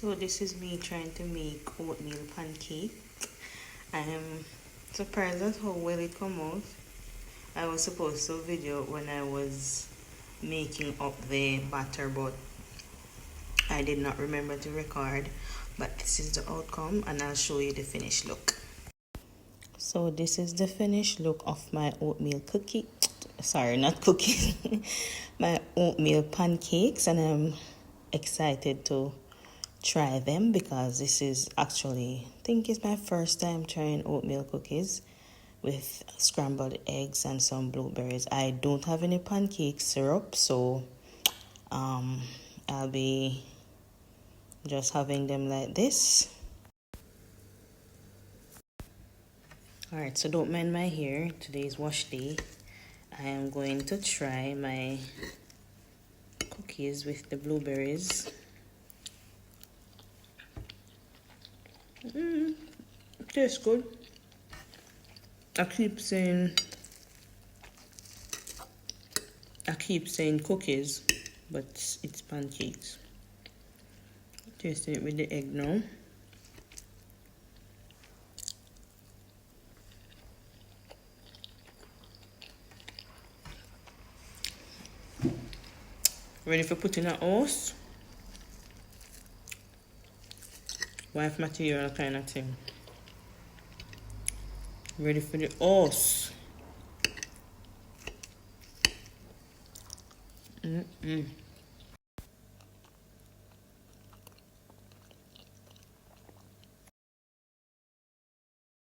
So this is me trying to make oatmeal pancake. I am surprised at how well it come out. I was supposed to video when I was making up the batter, but I did not remember to record. But this is the outcome and I'll show you the finished look. So this is the finished look of my oatmeal cookie. Sorry, not cookies. My oatmeal pancakes, and I'm excited to try them because this is actually, I think it's my first time trying oatmeal cookies with scrambled eggs and some blueberries. I don't have any pancake syrup, so I'll be just having them like this. Alright, so don't mind my hair. Today is wash day. I am going to try my cookies with the blueberries. Tastes good. I keep saying cookies, but it's pancakes. Tasting it with the egg now. Ready for putting a house? Wife material kind of thing. Ready for the horse.